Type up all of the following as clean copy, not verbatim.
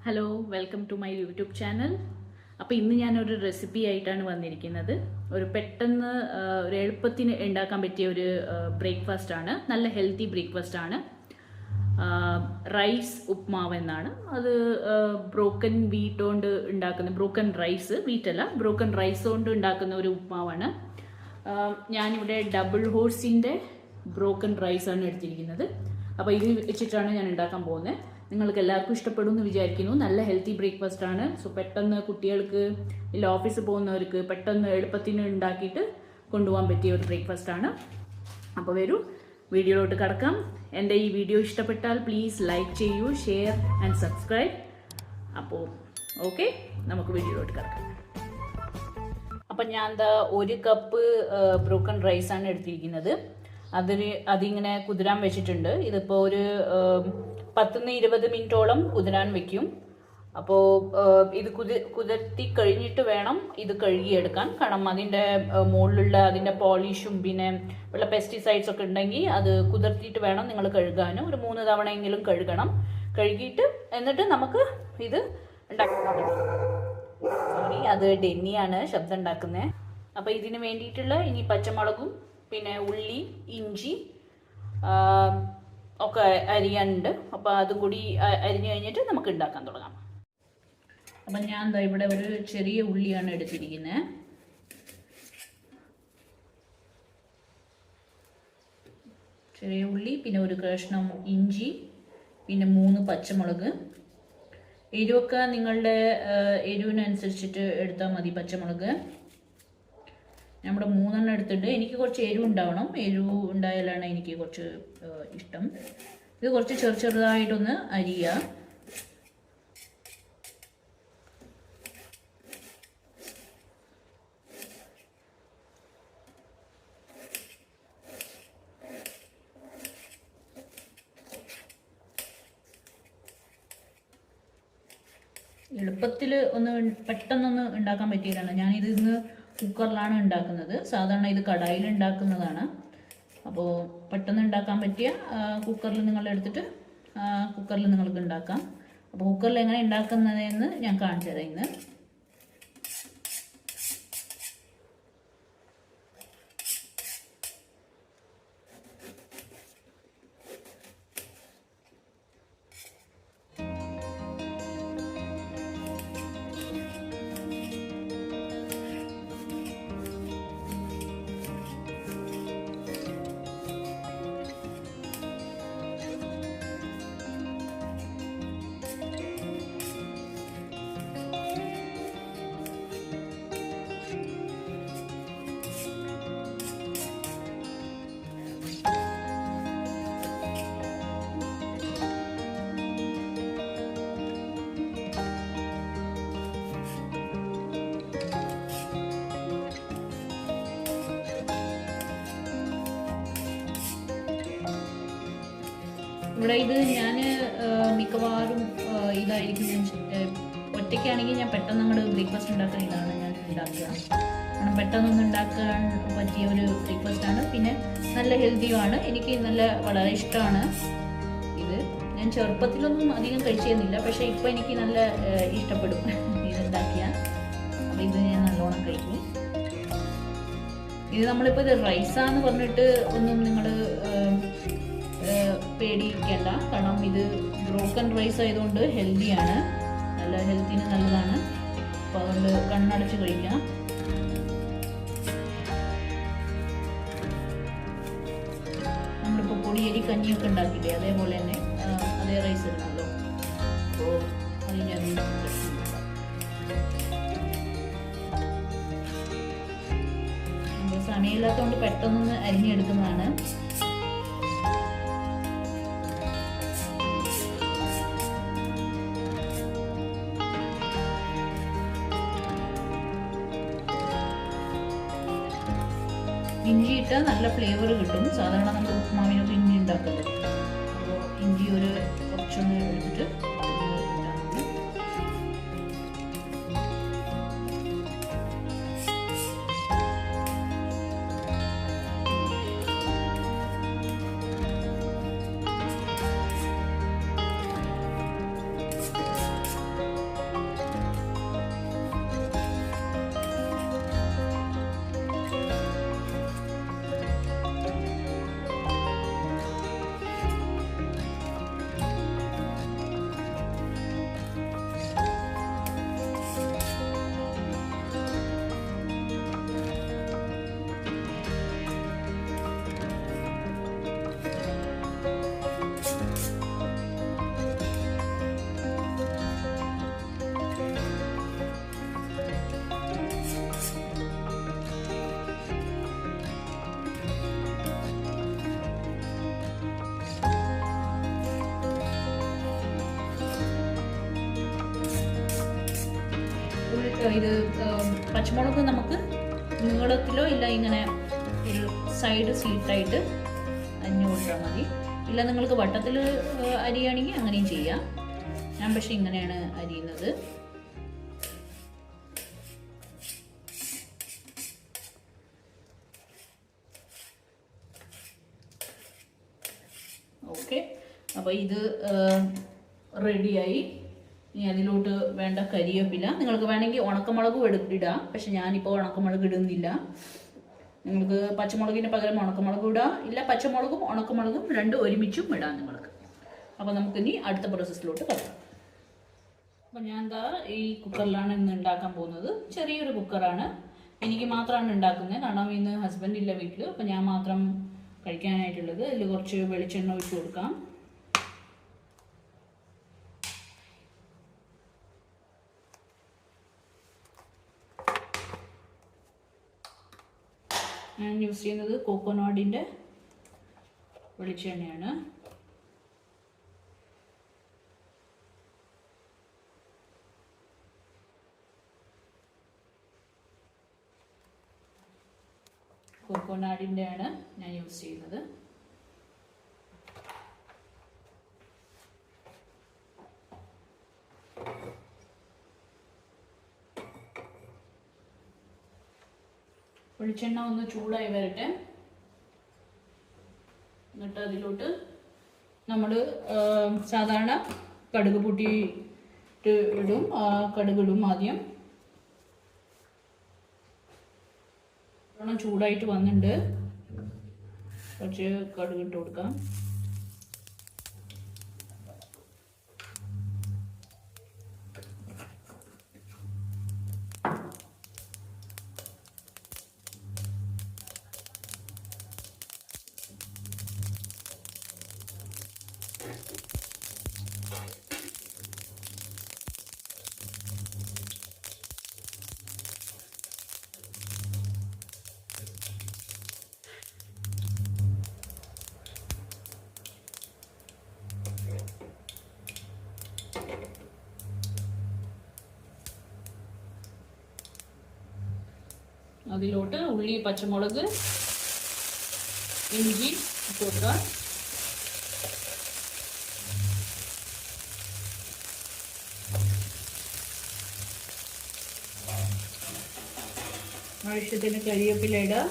Hello, welcome to my YouTube channel. അപ്പോൾ ഇന്ന് ഞാനൊരു റെസിപ്പി ആയിട്ടാണ് വന്നിരിക്കുന്നത്. ഒരു പെട്ടെന്ന് ഒരു എളുപ്പത്തിന് ഉണ്ടാക്കാൻ പറ്റിയ ഒരു ബ്രേക്ക്ഫാസ്റ്റ് ആണ്. നല്ല ഹെൽത്തി ബ്രേക്ക്ഫാസ്റ്റ് ആണ്. റൈസ് ഉപ്മാവ് എന്നാണ് അത്. ബ്രോക്കൺ വീറ്റ് കൊണ്ട് ഉണ്ടാക്കുന്ന, ബ്രോക്കൺ റൈസ്, വീറ്റല്ല, ബ്രോക്കൺ റൈസ് കൊണ്ട് ഉണ്ടാക്കുന്ന ഒരു ഉപ്മാവാണ്. ഞാനിവിടെ ഡബിൾ ഹോഴ്സിൻ്റെ ബ്രോക്കൺ റൈസാണ് എടുത്തിരിക്കുന്നത്. അപ്പോൾ ഇത് വെച്ചിട്ടാണ് ഞാൻ ഉണ്ടാക്കാൻ പോകുന്നത്. നിങ്ങൾക്ക് എല്ലാവർക്കും ഇഷ്ടപ്പെടും എന്ന് വിചാരിക്കുന്നു. നല്ല ഹെൽത്തി ബ്രേക്ക്ഫാസ്റ്റ് ആണ്. സോ പെട്ടെന്ന് കുട്ടികൾക്ക്, ഇല്ല ഓഫീസിൽ പോകുന്നവർക്ക് പെട്ടെന്ന് എളുപ്പത്തിന് ഉണ്ടാക്കിയിട്ട് കൊണ്ടുപോകാൻ പറ്റിയ ഒരു ബ്രേക്ക്ഫാസ്റ്റ് ആണ്. അപ്പോൾ വരൂ, വീഡിയോയിലോട്ട് കടക്കാം. എൻ്റെ ഈ വീഡിയോ ഇഷ്ടപ്പെട്ടാൽ പ്ലീസ് ലൈക്ക് ചെയ്യൂ, ഷെയർ ആൻഡ് സബ്സ്ക്രൈബ്. അപ്പോൾ ഓക്കെ, നമുക്ക് വീഡിയോയിലോട്ട് കടക്കാം. അപ്പം ഞാൻ എന്താ 1 കപ്പ് ബ്രോക്കൺ റൈസാണ് എടുത്തിരിക്കുന്നത്. അതിങ്ങനെ കുതിരാൻ വെച്ചിട്ടുണ്ട്. ഇതിപ്പോൾ ഒരു 10-20 മിനിറ്റോളം കുതിരാൻ വെക്കും. അപ്പോൾ ഇത് കുതിർത്തി കഴിഞ്ഞിട്ട് വേണം ഇത് കഴുകിയെടുക്കാൻ. കാരണം അതിൻ്റെ മുകളിലുള്ള അതിൻ്റെ പോളിഷും പിന്നെ ഉള്ള പെസ്റ്റിസൈഡ്സ് ഒക്കെ ഉണ്ടെങ്കിൽ അത് കുതിർത്തിയിട്ട് വേണം നിങ്ങൾ കഴുകാനും. ഒരു 3 തവണയെങ്കിലും കഴുകണം. കഴുകിയിട്ട് എന്നിട്ട് നമുക്ക് ഇത് ഉണ്ടാക്കാൻ പറ്റും. സോറി, അത് ഡെന്നിയാണ് ശബ്ദം ഉണ്ടാക്കുന്നത്. അപ്പോൾ ഇതിന് വേണ്ടിയിട്ടുള്ള ഇനി പച്ചമുളകും പിന്നെ ഉള്ളി, ഇഞ്ചി ഒക്കെ അരിയാനുണ്ട്. അപ്പോൾ അതും കൂടി അരിഞ്ഞു കഴിഞ്ഞിട്ട് നമുക്ക് ഉണ്ടാക്കാൻ തുടങ്ങാം. അപ്പം ഞാൻ എന്താ ഇവിടെ ഒരു ചെറിയ ഉള്ളിയാണ് എടുത്തിരിക്കുന്നത്. ചെറിയ ഉള്ളി, പിന്നെ ഒരു കഷ്ണം ഇഞ്ചി, പിന്നെ 3 പച്ചമുളക്. എരിവൊക്കെ നിങ്ങളുടെ എരിവിനനുസരിച്ചിട്ട് എടുത്താൽ മതി. പച്ചമുളക് നമ്മുടെ 3 എടുത്തിട്ടുണ്ട്. എനിക്ക് കുറച്ച് എരിവ് ഉണ്ടാവണം. എരിവ് ഉണ്ടായാലാണ് എനിക്ക് കുറച്ച് ഇഷ്ടം. ഇത് കുറച്ച് ചെറുതായിട്ടൊന്ന് അരിയുക. എളുപ്പത്തിൽ പെട്ടെന്നൊന്ന് ഉണ്ടാക്കാൻ പറ്റിയതാണ്. ഞാനിത് ഇന്ന് കുക്കറിലാണ് ഉണ്ടാക്കുന്നത്. സാധാരണ ഇത് കടായിൽ ഉണ്ടാക്കുന്നതാണ്. അപ്പോൾ പെട്ടെന്ന് ഉണ്ടാക്കാൻ പറ്റിയ കുക്കറിൽ നിങ്ങൾ എടുത്തിട്ട് കുക്കറിൽ നിങ്ങൾക്ക് ഉണ്ടാക്കാം. അപ്പോൾ കുക്കറിൽ എങ്ങനെ ഉണ്ടാക്കുന്നതെന്ന് ഞാൻ കാണിച്ചു തരാം ഇന്ന്. ഇവിടെ ഇത് ഞാൻ മിക്കവാറും ഇതായിരിക്കും ഞാൻ ഒറ്റയ്ക്കാണെങ്കിൽ ഞാൻ പെട്ടെന്ന് നമ്മുടെ ബ്രേക്ക്ഫാസ്റ്റ് ഉണ്ടാക്കാൻ ഇതാണ് ഞാൻ ഉണ്ടാക്കുക. കാരണം പെട്ടെന്നൊന്നും ഉണ്ടാക്കാൻ പറ്റിയ ഒരു ബ്രേക്ക്ഫാസ്റ്റാണ്. പിന്നെ നല്ല ഹെൽത്തിയുമാണ്. എനിക്ക് വളരെ ഇഷ്ടമാണ് ഇത്. ഞാൻ ചെറുപ്പത്തിലൊന്നും അധികം കഴിച്ചിരുന്നില്ല, പക്ഷേ ഇപ്പോൾ എനിക്ക് നല്ല ഇഷ്ടപ്പെടും ഇതുണ്ടാക്കിയാൽ. അപ്പോൾ ഇത് ഞാൻ നല്ലോണം കഴിക്കും. ഇത് നമ്മളിപ്പോൾ ഇത് റൈസാന്ന് പറഞ്ഞിട്ട് ഒന്നും നിങ്ങൾ പേടിക്കേണ്ട. കാരണം ഇത് ബ്രോക്കൺ റൈസ് ആയതുകൊണ്ട് ഹെൽത്തിയാണ്, നല്ല ഹെൽത്തിന് നല്ലതാണ്. അപ്പോൾ അതുകൊണ്ട് കണ്ണടച്ച് കഴിക്കാം. നമ്മളിപ്പോൾ പൊടിയരി കഞ്ഞിയൊക്കെ ഉണ്ടാക്കില്ലേ, അതേപോലെ തന്നെ അതേ റൈസ് ഇടണമല്ലോ. അപ്പോൾ അതിന് നമ്മൾ സമയമില്ലാത്തതുകൊണ്ട് പെട്ടെന്നൊന്ന് അരിഞ്ഞെടുക്കുന്നതാണ്. ഇഞ്ചി ഇട്ടാൽ നല്ല ഫ്ലേവർ കിട്ടും. സാധാരണ നമ്മൾ ഉപ്മാവിനൊക്കെ ഇഞ്ചി ഉണ്ടാക്കുന്നത്. അപ്പോൾ ഇഞ്ചി കുറച്ചൊന്ന് എടുത്തിട്ട് ഇത് പച്ചമുളക് നമുക്ക് നീളത്തിലോ ഇല്ല ഇങ്ങനെ ഒരു സൈഡ് സ്ലിറ്റായിട്ട് അരിഞ്ഞു കൊടുത്താൽ മതി. ഇല്ല നിങ്ങൾക്ക് വട്ടത്തിൽ അരിയാണെങ്കിൽ അങ്ങനെയും ചെയ്യാം. ഞാൻ പക്ഷെ ഇങ്ങനെയാണ് അരിയുന്നത്. ഓക്കെ, അപ്പോൾ ഇത് റെഡിയായി. ഇനി അതിലോട്ട് വേണ്ട കരിവേപ്പില. നിങ്ങൾക്ക് വേണമെങ്കിൽ ഉണക്കമുളകും ഇടാം, പക്ഷെ ഞാനിപ്പോൾ ഉണക്കമുളക് ഇടുന്നില്ല. നിങ്ങൾക്ക് പച്ചമുളകിന് പകരം ഉണക്കമുളക് ഇടാം, ഇല്ല പച്ചമുളകും ഉണക്കമുളകും രണ്ടും ഒരുമിച്ചും ഇടാം നിങ്ങൾക്ക്. അപ്പോൾ നമുക്കിനി അടുത്ത പ്രോസസ്സിലോട്ട് പറയാം. അപ്പോൾ ഞാൻ എന്താ ഈ കുക്കറിലാണ് ഇന്ന് ഉണ്ടാക്കാൻ പോകുന്നത്. ചെറിയൊരു കുക്കറാണ്, എനിക്ക് മാത്രമാണ് ഉണ്ടാക്കുന്നത്. കാരണം ഇന്ന് ഹസ്ബൻഡ് ഇല്ല വീട്ടിൽ, അപ്പോൾ ഞാൻ മാത്രം കഴിക്കാനായിട്ടുള്ളത്. അതിൽ കുറച്ച് വെളിച്ചെണ്ണ ഒഴിച്ച് കൊടുക്കാം. ഞാൻ യൂസ് ചെയ്യുന്നത് കോക്കോനട്ടിൻ്റെ വെളിച്ചെണ്ണയാണ്. കോക്കോനട്ടിൻ്റെ ആണ് ഞാൻ യൂസ് ചെയ്യുന്നത്. വെളിച്ചെണ്ണ ഒന്ന് ചൂടായി വരട്ടെ. എന്നിട്ട് അതിലോട്ട് നമ്മൾ സാധാരണ കടുക് പൊട്ടിയിട്ട് ഇടും. കടുകിടും ആദ്യം. ചൂടായിട്ട് വന്നിട്ടുണ്ട്, കുറച്ച് കടുക് ഇട്ട് കൊടുക്കാം. അതിലോട്ട് ഉള്ളി, പച്ചമുളക്, ഇഞ്ചി ഇട്ട് കൊടുക്കുക. ആവശ്യത്തിന് കരിവേപ്പില ഇടുക.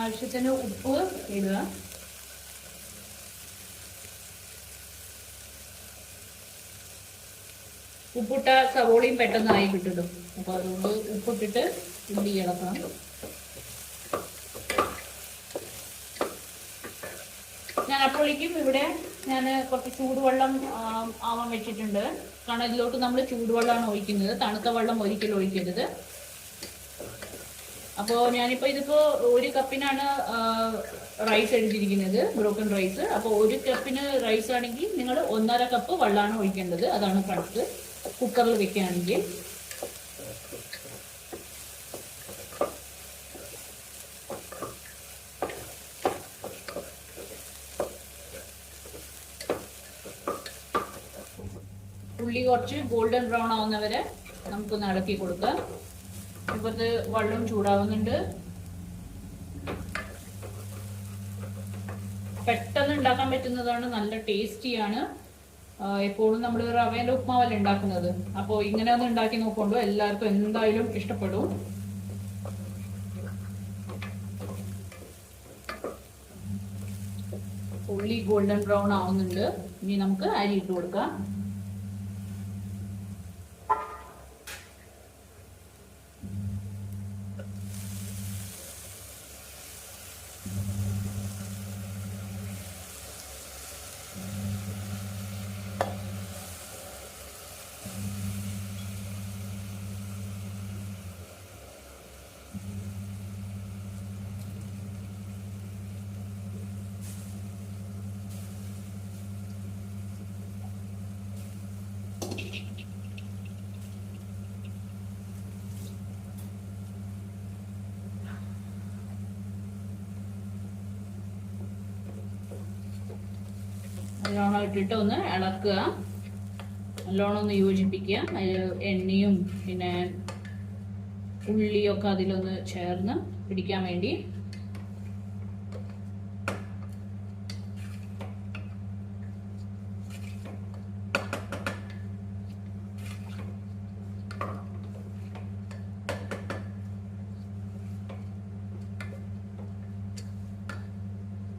ആവശ്യത്തിന് ഉപ്പ് ഇടുക. ഉപ്പിട്ട സവോളയും പെട്ടെന്നായി കിട്ടും. അപ്പോൾ അതുകൊണ്ട് ഉപ്പിട്ടിട്ട് ഉള്ളി ഇളക്കാം. ഞാൻ അപ്പോഴേക്കും ഇവിടെ ഞാൻ കുറച്ച് ചൂടുവെള്ളം ആവാൻ വെച്ചിട്ടുണ്ട്. കാരണം ഇതിലോട്ട് നമ്മൾ ചൂടുവെള്ളമാണ് ഒഴിക്കുന്നത്, തണുത്ത വെള്ളം ഒരിക്കലും ഒഴിക്കരുത്. അപ്പോൾ ഞാനിപ്പോൾ ഇതിപ്പോൾ 1 കപ്പിനാണ് റൈസ് എടുത്തിരിക്കുന്നത്, ബ്രോക്കൺ റൈസ്. അപ്പോൾ 1 കപ്പിന് റൈസ് ആണെങ്കിൽ നിങ്ങൾ 1.5 കപ്പ് വെള്ളമാണ് ഒഴിക്കേണ്ടത്. അതാണ് കണക്ക് കുക്കറിൽ വെക്കുകയാണെങ്കിൽ. ഉള്ളി കുറച്ച് ഗോൾഡൻ ബ്രൗൺ ആവുന്നവരെ നമുക്കൊന്ന് ഇളക്കി കൊടുക്കാം. ഇപ്പോഴത്തെ വെള്ളം ചൂടാവുന്നുണ്ട്. പെട്ടെന്ന് ഉണ്ടാക്കാൻ പറ്റുന്നതാണ്, നല്ല ടേസ്റ്റിയാണ്. എപ്പോഴും നമ്മൾ റവേൻ്റെ ഉപ്മാവല്ല ഉണ്ടാക്കുന്നത്. അപ്പോൾ ഇങ്ങനെ ഒന്ന് ഉണ്ടാക്കി നോക്കുമ്പോൾ എല്ലാവർക്കും എന്തായാലും ഇഷ്ടപ്പെടും. ഉള്ളി ഗോൾഡൻ ബ്രൗൺ ആവുന്നുണ്ട്. ഇനി നമുക്ക് അരി ഇട്ട് കൊടുക്കാം. നല്ലോണം ഇട്ടിട്ട് ഒന്ന് ഇളക്കുക, നല്ലോണം ഒന്ന് യോജിപ്പിക്കുക. അതിൽ എണ്ണയും പിന്നെ ഉള്ളിയൊക്കെ അതിലൊന്ന് ചേർന്ന് പിടിക്കാൻ വേണ്ടി.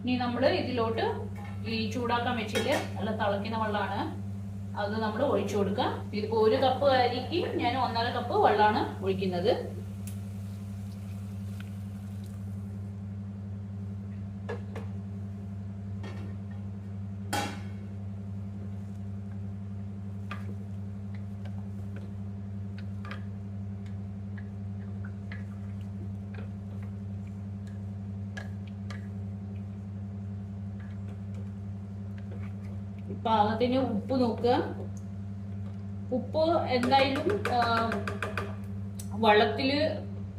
ഇനി നമ്മൾ ഇതിലോട്ട് ഈ ചൂടാക്കാൻ വെച്ചിട്ട് നല്ല തിളയ്ക്കുന്ന വെള്ളമാണ്, അത് നമ്മൾ ഒഴിച്ചു കൊടുക്കുക. ഇതിപ്പോ 1 കപ്പ് അരിക്ക് ഞാൻ 1.5 കപ്പ് വെള്ളമാണ് ഒഴിക്കുന്നത്. പാകത്തിന് ഉപ്പ് നോക്കുക. ഉപ്പ് എന്തായാലും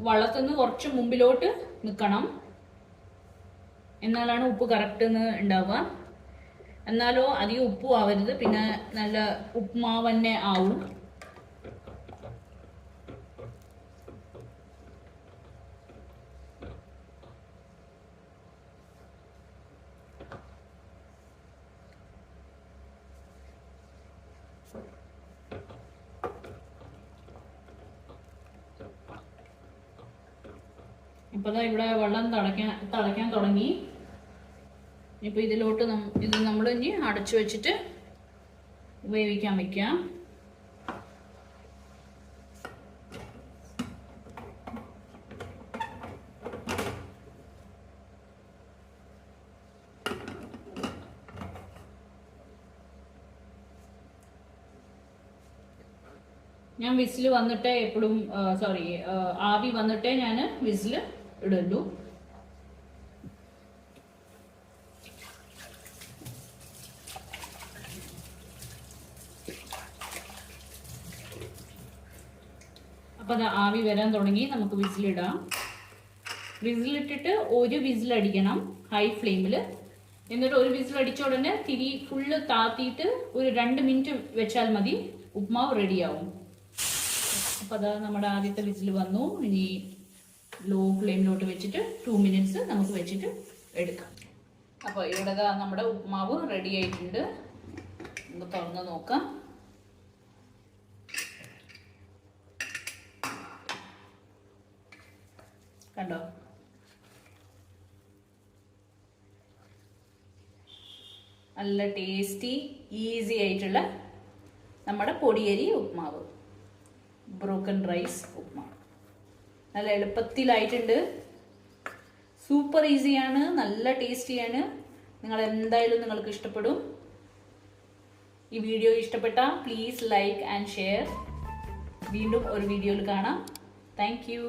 വള്ളത്തിന്ന് കുറച്ച് മുമ്പിലോട്ട് നിൽക്കണം, എന്നാലാണ് ഉപ്പ് കറക്റ്റ് ഉണ്ടാവുക. എന്നാലോ അധികം ഉപ്പും ആവരുത്, പിന്നെ നല്ല ഉപ്പുമാവ് തന്നെ ആവും. ഇപ്പൊ ഇവിടെ വെള്ളം തിളയ്ക്കാൻ തുടങ്ങി. ഇപ്പൊ ഇതിലോട്ട് ഇത് നമ്മൾ ഇനി അടച്ചു വെച്ചിട്ട് വേവിക്കാൻ വെക്കാം. ഞാൻ വിസിൽ വന്നിട്ടേ എപ്പോഴും ആവി വന്നിട്ടേ ഞാൻ വിസിൽ ഇടുള്ളൂ. അപ്പൊ അത് ആവി വരാൻ തുടങ്ങി, നമുക്ക് വിസിലിടാം. വിസിലിട്ടിട്ട് 1 വിസിലടിക്കണം ഹൈ ഫ്ലെയിമിൽ. എന്നിട്ട് 1 വിസിലടിച്ച ഉടനെ തിരി ഫുള്ള് താത്തിയിട്ട് ഒരു 2 മിനിറ്റ് വെച്ചാൽ മതി, ഉപ്മാവ് റെഡിയാവും. അപ്പൊ അതാ നമ്മുടെ ആദ്യത്തെ വിസിൽ വന്നു. ഇനി ലോ ഫ്ലെയിമിലോട്ട് വെച്ചിട്ട് 2 മിനിറ്റ്സ് നമുക്ക് വെച്ചിട്ട് എടുക്കാം. അപ്പോൾ ഇവിടെ നമ്മുടെ ഉപ്മാവ് റെഡി ആയിട്ടുണ്ട്. നമുക്ക് തുറന്ന് നോക്കാം. കണ്ടോ, നല്ല ടേസ്റ്റി ഈസി ആയിട്ടുള്ള നമ്മുടെ പൊടിയരി ഉപ്മാവ്, ബ്രോക്കൺ റൈസ് ഉപ്മാവ്. നല്ല എളുപ്പത്തിലായിട്ടുണ്ട്, സൂപ്പർ ഈസിയാണ്, നല്ല ടേസ്റ്റിയാണ്. നിങ്ങൾ എന്തായാലും നിങ്ങൾക്ക് ഇഷ്ടപ്പെടും. ഈ വീഡിയോ ഇഷ്ടപ്പെട്ടാൽ പ്ലീസ് ലൈക്ക് ആൻഡ് ഷെയർ. വീണ്ടും ഒരു വീഡിയോയിൽ കാണാം. Thank you.